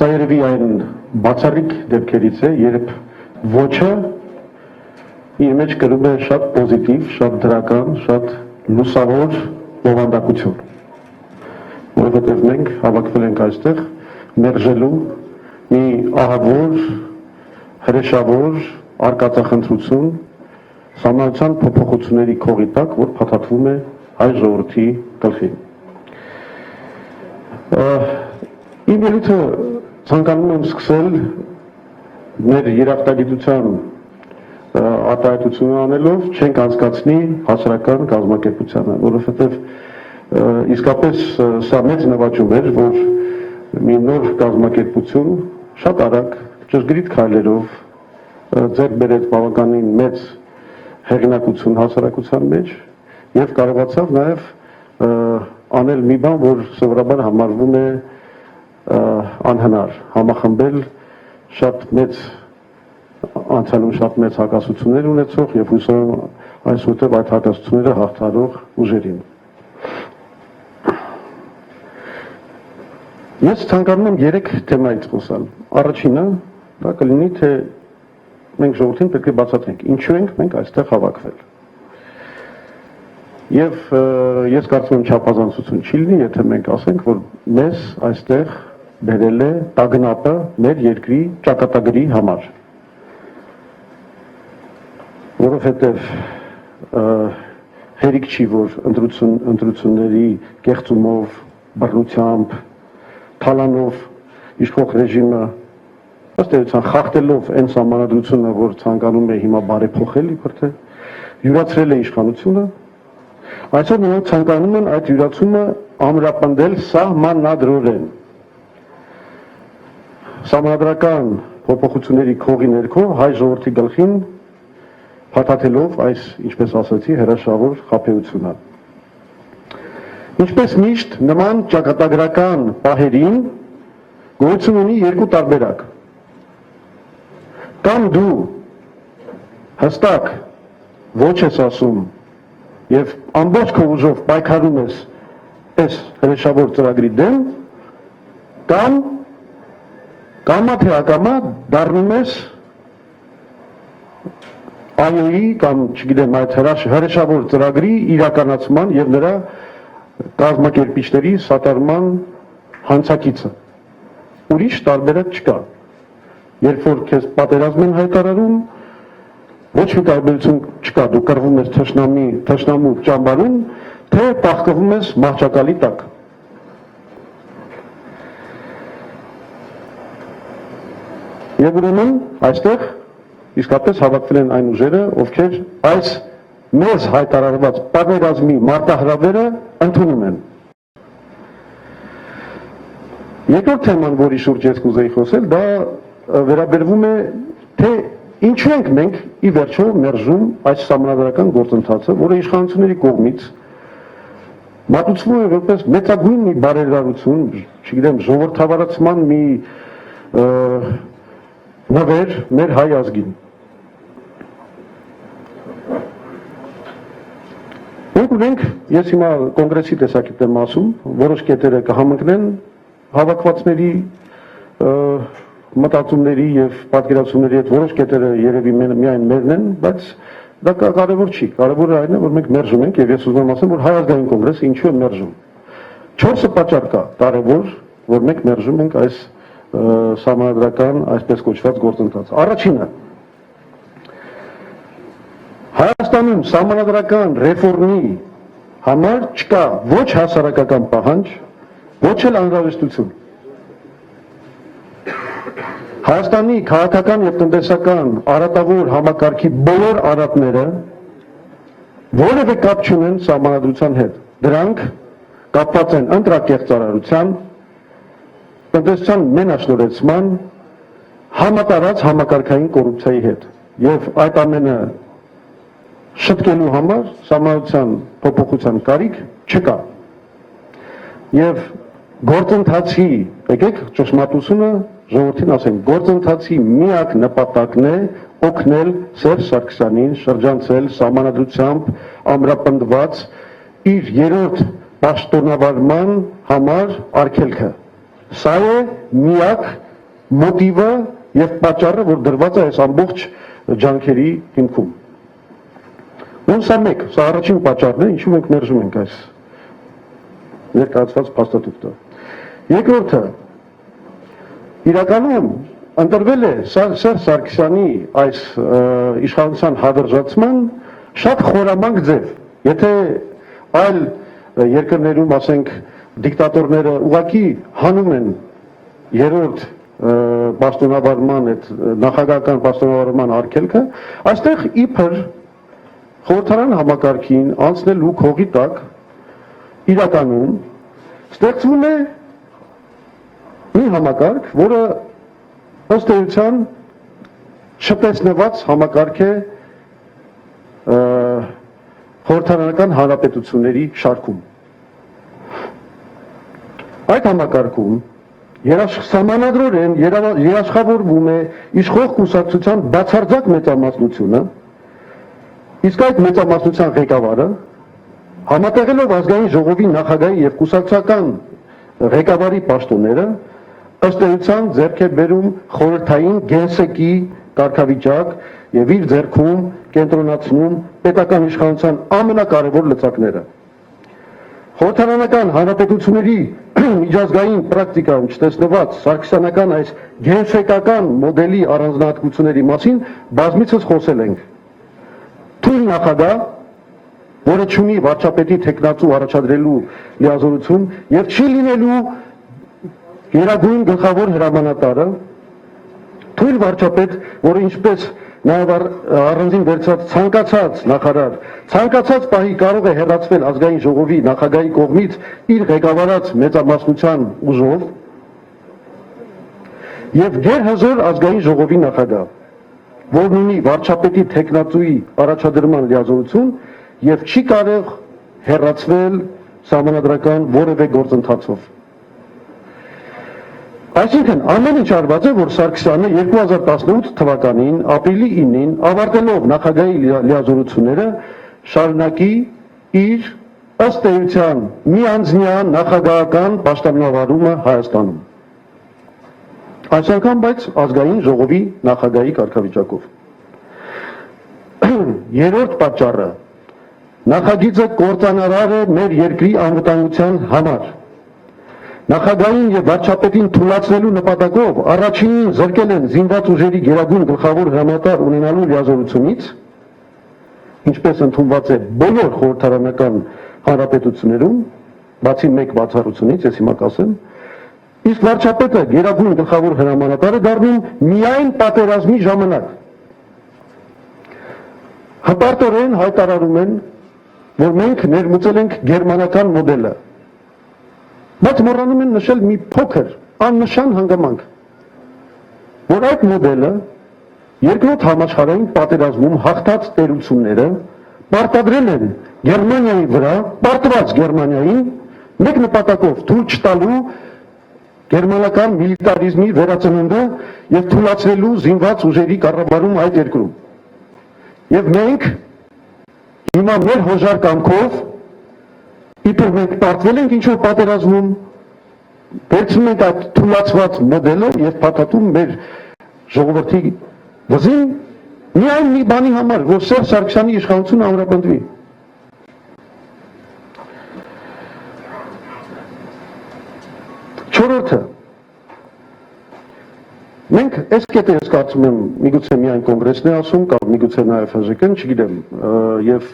Սա երևի այն բացառիկ դեպքերից է, երբ ոչը իր մեջ կրում է շատ պոզիտիվ, շատ դրական, շատ լուսավոր բովանդակություն, որովհետև մենք հավաքվել ենք այստեղ մերժելու մի ահավոր, հրեշավոր արկածախնդրություն սահմանության փոփոխությունների քողի տակ, որ փաթաթվում է հայ ժողովրդի գլխին։ Իմ ելույթը ցանկանում եմ սկսել մեր երախտագիտության արտահայտությունը անելով չենք անցկացնի հասարակական կազմակերպությանը, որովհետև իսկապես սա մեծ նվաճում էր, որ մի նոր կազմակերպություն շատ արագ ճշգրիտ քայլերով ձեռք բերեց բավականին մեծ հեղինակություն հասարակության մեջ եւ կարողացավ նաեւ անել մի բան, որ սովորաբար համարվում է անհնար, համախմբել շատ մեծ անցյալում շատ մեծ հակասություններ ունեցող եւ հուսով այսօր այդ հակասությունները հաղթարող ուժերին։ Ես ցանկանում եմ 3 թեմայից խոսալ։ Առաջինը դա կլինի, թե մենք ժողովրդին պետք է բացատրենք, ինչու ենք մենք այստեղ հավաքվել։ Եվ ես կարծում եմ չափազանցություն չի լինի, եթե մենք ասենք, որ մեզ այստեղ բերել է տագնապը մեր երկրի ճակատագրի համար։ Որովհետև հերիք չի, որ ընտրությունների կեղծումով, բռնությամբ, թալանով իշխող ռեժիմը ըստ էության խախտելով այն սահմանադրությունը, որ ցանկանում է հիմա բարեփոխել, իբր թե յուրացրել է իշխանությունը, այսօր նրանք ցանկանում են այդ յուրացումը ամրապնդել սահմանադրորեն։ Սահմանադրական փոփոխությունների քողի ներքո հայ ժողովրդի գլխին փաթաթելով այս, ինչպես ասացի, հրաշավոր խաբեությունը։ Ինչպես միշտ նման ճակատագրական պահերին գոյություն ունի 2 տարբերակ։ Կամ դու հստակ ոչ ես ասում եւ ամբողջ քո ուժով պայքարում ես այս հրեշավոր ծրագրի դեմ, կամ թե ակամա դառնում ես այոյի կամ չգիտեմ այդ հրեշավոր ծրագրի իրականացման եւ նրա կազմակերպիչների սատարման հանցակիցը։ Ուրիշ տարբերակ չկա։ Երբ որ քեզ պատերազմ են հայտարարում, ոչ մի տարբերություն չկա, դու կռվում ես թշնամու ճամբարում, թե պահկվում ես մահճակալի տակ։ Եվ ուրեմն այստեղ իսկապես հավաքվել են այն ուժերը, ովքեր այս մեզ հայտարարված պատերազմի մարտահրավերը ընդունում են։ Երկրորդ թեման, որի շուրջ ես կուզեի խոսել, դա վերաբերվում է, թե ինչու ենք մենք ի վերջո մերժում այս սահմանադրական գործընթացը, որը իշխանությունների կողմից մատուցվում է որպես մեծագույն մի բարերարություն, չգիտեմ, ժողովրդավարացման մի նվեր մեր հայ ազգին։ Մենք ունենք, ես հիմա կոնգրեսի տեսակետն եմ ասում, որոշ կետերը կհամընկնեն հավաքվածների մտածումների եւ պատկերացումների հետ, որոշ կետերը երևի միայն մերն են, բայց դա կարևոր չի, կարևորը այն է, որ մենք մերժում ենք եւ ես ուզում եմ ասեմ, որ Հայ ազգային կոնգրեսը ինչու է մերժում։ 4 պատճառ կա կարևոր, որ մենք մերժում ենք այս սահմանադրական, այսպես կոչված գործընթաց։ Առաջինը, Հայաստանում սահմանադրական ռեֆորմի համար չկա ոչ հասարակական պահանջ, ոչ էլ անհրաժեշտություն։ Հայաստանի քաղաքական եւ տնտեսական արատավոր համակարգի բոլոր արատները որևէ կապ չունեն սահմանադրության հետ։ Դրանք կապված են ընտրակեղծարարության, տնտեսության մենաշնորհեցման, համատարած համակարգային կոռուպցիայի հետ։ Եվ այդ ամենը շտկելու համար սահմանադրության փոփոխության կարիք չկա։ Եվ գործընթացի, եկեք ճշմարտությունը ժողովրդին ասենք, գործընթացի միակ նպատակն է օգնել Սերժ Սարգսյանին շրջանցել սահմանադրությամբ ամրապնդված իր երրորդ պաշտոնավարման համար արգելքը։ Սա է միակ մոտիվը եւ պատճառը, որ դրված է այս ամբողջ ջանքերի հիմքում։ Ոնց է մեկ, սա առաջին պատճառն է, ինչու մենք մերժում ենք այս ներկայացված փաստաթուղթը։ Երկրորդը, իրականում ընտրվել է Սերժ Սարգսյանի այս իշխանության հավերժացման շատ խորամանկ ձև։ Եթե այլ երկրներում, ասենք, դիկտատորները ուղղակի հանում են երրորդ պաշտոնավարման այդ նախագահական պաշտոնավարման արգելքը, այստեղ իբր խորհրդարան համակարգին անցնելու քողի տակ իրականում ստեղծվում է մի համակարգ, որը ըստ էության չտեսնված համակարգ է խորհրդարանական հանրապետությունների շարքում։ Այդ համակարգում սահմանադրորեն երաշխավորվում է իշխող կուսակցության բացարձակ մեծամասնությունը, իսկ այդ մեծամասնության ղեկավարը համատեղելով ազգային ժողովի նախագահի եւ կուսակցական ղեկավարի պաշտոնները ըստ էության ձեռք է բերում խորհրդային գենսեկի կարգավիճակ եւ իր ձեռքում կենտրոնացնում պետական իշխանության ամենակարևոր լծակները։ Խորհրդարանական հանրապետությունների միջազգային պրակտիկայում չտեսնված սարգսյանական այս գենսեկական մոդելի առանձնահատկությունների մասին բազմիցս խոսել ենք։ Թույլ նախագահ, որը չունի վարչապետի թեկնածու առաջադրելու լիազորություն եւ չի լինելու գերագույն գլխավոր հրամանատարը, թույլ վարչապետ, որը ինչպես նաև առանձին վերցած ցանկացած նախարար, ցանկացած պահի կարող է հեռացվել ազգային ժողովի նախագահի կողմից իր ղեկավարած մեծամասնության ուժով եւ գերհզոր ազգային ժողովի նախագահ, որն ունի վարչապետի թեկնածուի առաջադրման լիազորություն եւ չի կարող հեռացվել սահմանադրական որևէ գործընթացով։ Այսինքն ամեն ինչ արված է, որ Սարգսյանը 2018 թվականին ապրիլի 9-ին ավարտելով նախագահի լիազորությունները շարունակի իր ըստ էության միանձնյա նախագահական պաշտոնավարումը Հայաստանում։ Այս անգամ բայց ազգային ժողովի նախագահի կարգավիճակով։ Երրորդ պատճառը նախագիծը կործանարար է մեր երկրի անվտանգության համար։ Նախագահին եւ վարչապետին թույլատնելու նպատակով առաջինին զրկել են զինված ուժերի գերագույն գլխավոր հրամանատար ունենալու լիազորությունից, ինչպես ընդունված է բոլոր խորհրդարանական հանրապետություններում, բացի մեկ բացառությունից, ես հիմա կասեմ, իսկ վարչապետը գերագույն գլխավոր հրամանատարը դառնում միայն պատերազմի ժամանակ։ Հպարտորեն հայտարարում են, որ մենք ներմուծել ենք գերմանական մոդելը, բայց մոռանում են նշել մի փոքր աննշան հանգամանք, որ այդ մոդելը երկրորդ համաշխարհային պատերազմում հաղթած տերությունները պարտադրել են Գերմանիայի վրա, պարտված Գերմանիային մեկ նպատակով թույլ չտալու գերմանական միլիտարիզմի վերածնունդը եւ թույլատնելու զինված ուժերի կառավարում այդ երկրում։ Եվ մենք հիմա մեր հոժար կամքով իբր մենք պարտվել ենք ինչ-որ պատերազմում, վերցնում ենք այդ թույլատնված մոդելը եւ փաթաթում մեր ժողովրդի վզին միայն մի բանի համար, որ Սերժ Սարգսյանի իշխանությունը ամրապնդվի։ Չորրորդը, մենք այս կետը ես կարծում եմ միգուցե միայն կոնգրեսն է ասում, կամ միգուցե նաև ՀԺԿ-ն, չգիտեմ, եւ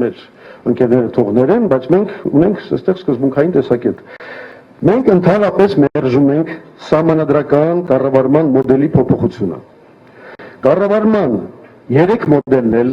մեր ընկերները թողներ են, բայց մենք ունենք այստեղ սկզբունքային տեսակետ։ Մենք ընդհանրապես մերժում ենք սահմանադրական կառավարման մոդելի փոփոխությունը։ Կառավարման 3 մոդելն էլ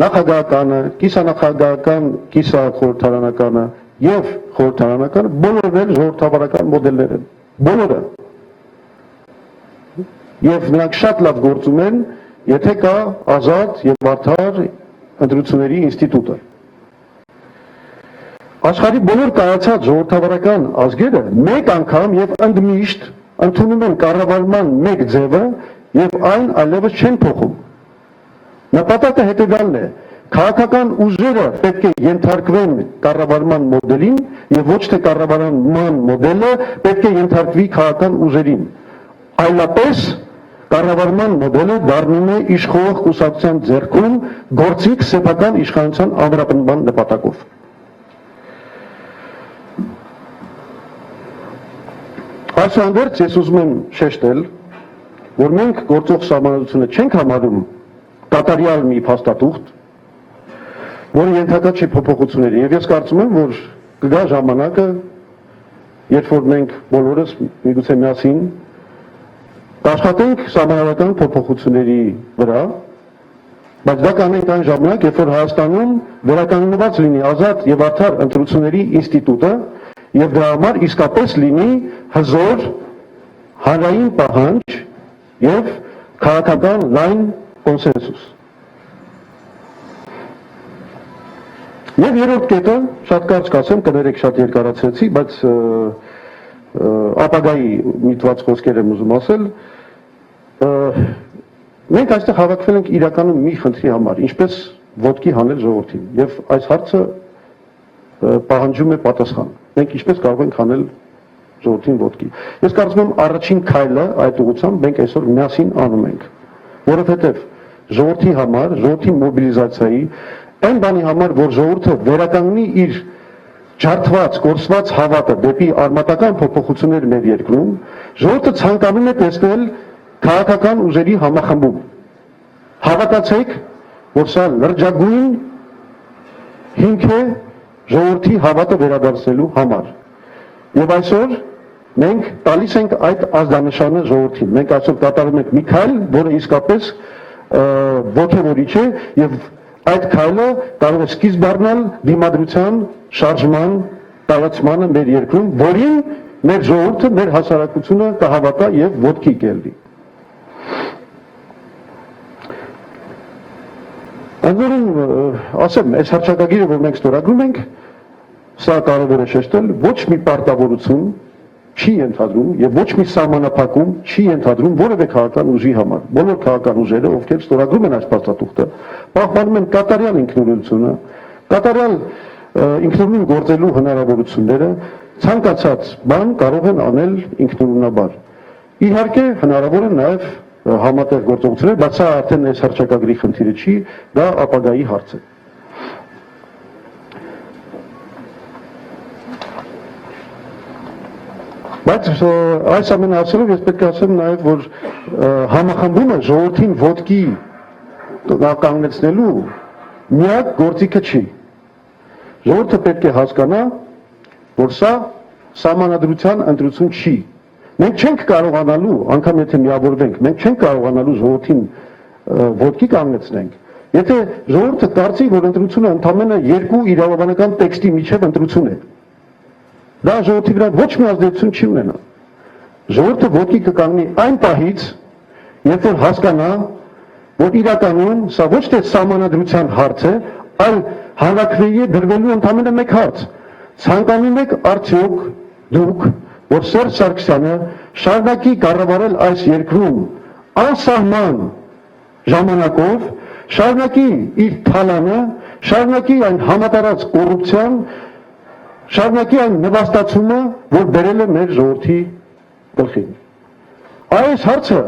նախագահականը, կիսանախագահական, կիսախորհրդարանականը եւ խորհրդարանականը բոլորն էլ ժողովրդավարական մոդելներ են։ Բոլորը։ Եվ նրանք շատ լավ գործում են, եթե կա ազատ եւ արդար ընտրությունների ինստիտուտը։ Աշխարհի բոլոր կայացած ժողովրդավարական ազգերը մեկ անգամ եւ ընդմիշտ ընդունում են կառավարման մեկ ձևը եւ այն այլևս չեն փոխում։ Նպատակը հետեւյալն է. քաղաքական ուժերը պետք է ենթարկվեն կառավարման մոդելին եւ ոչ թե կառավարման մոդելը պետք է ենթարկվի քաղաքական ուժերին։ այլապես կառավարման մոդելը դառնում է իշխող կուսակցության ձեռքում գործիք սեփական իշխանության ամրապնդման նպատակով։ Այսուհանդերձ ես ուզում եմ շեշտել, որ մենք գործող սահմանադրությունը չենք համարում կատարյալ մի փաստաթուղթ, որը ենթակա չի փոփոխությունների, եւ ես կարծում եմ, որ կգա ժամանակը, երբ որ մենք բոլորս միգուցե միասին աշխատենք սահմանադրական փոփոխությունների վրա, բայց դա կանենք այն ժամանակ, երբ որ Հայաստանում վերականգնված լինի ազատ եւ արդար ընտրությունների ինստիտուտը եւ դրա համար իսկապես լինի հզոր հանրային պահանջ եւ քաղաքական լայն կոնսենսուս։ Եվ երրորդ կետը, շատ կարճ կասեմ, կներեք շատ երկարացրեցի, բայց ապագայի միտված խոսքեր եմ ուզում ասել, մենք այստեղ հավաքվել ենք իրականում մի խնդրի համար, ինչպես ոտքի հանել ժողովրդին, եւ այս հարցը պահանջում է պատասխան։ Մենք ինչպես կարող ենք հանել ժողովրդին ոտքի։ Ես կարծում եմ առաջին քայլը այդ ուղղությամբ մենք այսօր միասին անում ենք, որովհետեւ ժողովրդի համար, ժողովրդի մոբիլիզացիայի, այն բանի համար, որ ժողովուրդը վերականգնի իր ջարդված, կորսված հավատը դեպի արմատական փոփոխություններ մեր երկրում, ժողովուրդը ցանկանում է տեսնել քաղաքական ուժերի համախմբում։ Հավատացեք, որ սա լրջագույն հիմք է ժողովրդի հավատը վերադարձնելու համար։ Եվ այսօր մենք տալիս ենք այդ ազդանշանը ժողովրդին։ Մենք այսօր կատարում ենք մի քայլ, որը իսկապես ոգևորիչ է եւ այդ քայլը կարող է սկիզբ առնել դիմադրության շարժման տարածմանը մեր երկրում, որին մեր ժողովուրդը, մեր հասարակությունը կհավատա եւ ոտքի կելնի։ Անդորեն ասեմ, այս հռչակագիրը, որ մենք ստորագրում ենք, սա կարևոր է շեշտել, ոչ մի պարտավորություն չի ենթադրում եւ ոչ մի սահմանափակում չի ենթադրում որևէ քաղաքական ուժի համար։ Բոլոր քաղաքական ուժերը, ովքեր ստորագրում են այս փաստաթուղթը, պահպանում են կատարյալ ինքնուրույնությունը, կատարյալ ինքնուրույն գործելու հնարավորությունները, ցանկացած բան կարող են անել ինքնուրույնաբար։ Իհարկե հնարավոր է նաեւ համատեղ գործողություններ, բայց սա արդեն այս հռչակագրի խնդիրը չի, դա ապագայի հարց է։ Բայց այս ամենը ասելով ես պետք է ասեմ նաև, որ համախմբումը ժողովրդին ոտքի կանգնեցնելու միակ գործիքը չի։ Ժողովուրդը պետք է հասկանա, որ սա սահմանադրության ընտրություն չի։ Մենք չենք կարողանալու, անգամ եթե միավորվենք, մենք չենք կարողանալու ժողովրդին ոտքի կանգնեցնենք։ Եթե ժողովուրդը կարծի, որ ընտրությունը ընդամենը երկու իրավաբանական տեքստի միջև ընտրություն է, դա ժողովրդի վրա ոչ մի ազդեցություն չի ունենա։ Ժողովուրդը ոտքի կկանգնի այն պահից, երբ որ հասկանա, որ իրականում սա ոչ թե սահմանադրության հարց է, այլ հանրաքվեի է դրվելու ընդամենը մեկ հարց։ Ցանկանում եք արդյոք դուք, որ Սերժ Սարգսյանը շարունակի կառավարել այս երկրում անսահման ժամանակով, շարունակի իր թալանը, շարունակի այն համատարած կոռուպցիան, շարունակի այն նվաստացումը, որ բերել է մեր ժողովրդի գլխին։ Այս հարցը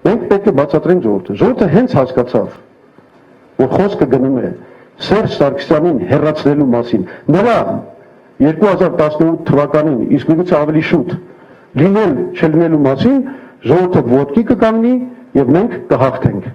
մենք պետք է բացատրենք ժողովրդը։ Ժողովուրդը հենց հասկացավ, որ խոսքը գնում է Սերժ Սարգսյանին հեռացնելու մասին։ Նրա 2018 թվականին, իսկ միգուցե ավելի շուտ լինել չլինելու մասին ժողովուրդը ոտքի կկանգնի եւ մենք կհաղթենք։